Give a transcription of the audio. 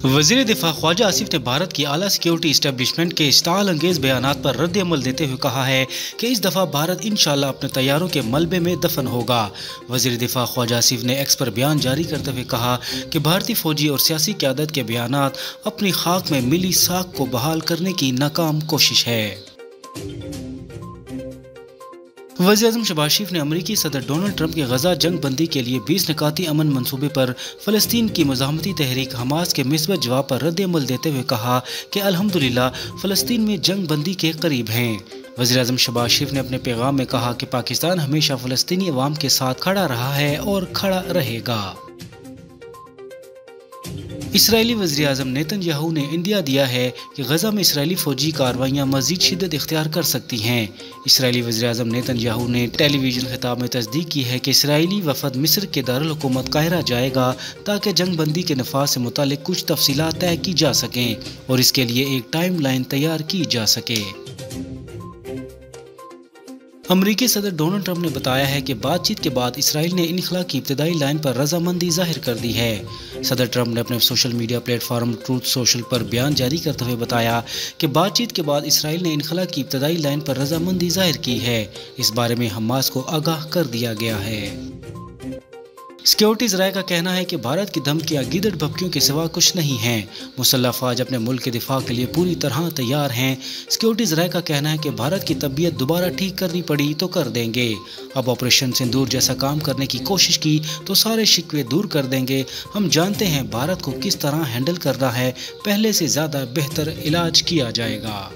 वज़ीर दिफा ख्वाजा आसिफ ने भारत की आला सिक्योरिटी इस्टेब्लिशमेंट के इश्ताल अंगेज बयानात पर रद्द अमल देते हुए कहा है कि इस दफ़ा भारत इंशाअल्लाह अपने तैयारों के मलबे में दफन होगा। वज़ीर दिफा ख्वाजा आसिफ ने एक्स पर बयान जारी करते हुए कहा कि भारतीय फौजी और सियासी क़यादत के बयानात अपनी खाक में मिली साख को बहाल करने की नाकाम कोशिश है। वज़ीर-ए-आज़म शहबाज शरीफ ने अमेरिकी सदर डोनाल्ड ट्रंप की गजा जंग बंदी के लिए 20 निकाती अमन मंसूबे पर फ़लस्तीन की मुज़ाहमती तहरीक हमास के मिस्बत जवाब पर रद्द अमल देते हुए कहा कि अल्हम्दुलिल्लाह फ़लस्तीन में जंग बंदी के करीब हैं। वज़ीर-ए-आज़म शहबाज शरीफ ने अपने पैगाम में कहा कि पाकिस्तान हमेशा फ़लस्तीनी अवाम के साथ खड़ा रहा है और खड़ा रहेगा। इसराइली वज़ीर-ए-आज़म नेतन्याहू ने इंदिया दिया है कि गजा में इसराइली फौजी कार्रवाइयाँ मज़ीद शिद्दत इख्तियार कर सकती हैं। इसराइली वज़ीर-ए-आज़म नेतन्याहू ने टेलीविज़न खिताब में तस्दीक की है कि इसराइली वफ़द मिस्र के दारुल हुकूमत काहिरा जाएगा ताकि जंग बंदी के नफाज से मुतालिक कुछ तफसीलात तय की जा सकें और इसके लिए एक टाइम लाइन तैयार की जा सके। अमरीकी सदर डोनाल्ड ट्रंप ने बताया है कि बातचीत के बाद इसराइल ने इनखला की इब्तदाई लाइन पर रजामंदी जाहिर कर दी है। सदर ट्रंप ने अपने social media platform truth social पर बयान जारी करते हुए बताया कि बातचीत के बाद इसराइल ने इनखला की इब्तदाई लाइन पर रजामंदी जाहिर की है। इस बारे में हमास को आगाह कर दिया गया है। सिक्योरिटी ज़राए का कहना है कि भारत की धमकियां गीदड़ भभकियों के सिवा कुछ नहीं हैं। मुसल्लह फ़ौज अपने मुल्क के दिफा के लिए पूरी तरह तैयार हैं। सिक्योरिटी ज़राए का कहना है कि भारत की तबीयत दोबारा ठीक करनी पड़ी तो कर देंगे। अब ऑपरेशन सिंदूर जैसा काम करने की कोशिश की तो सारे शिकवे दूर कर देंगे। हम जानते हैं भारत को किस तरह हैंडल करना है, पहले से ज़्यादा बेहतर इलाज किया जाएगा।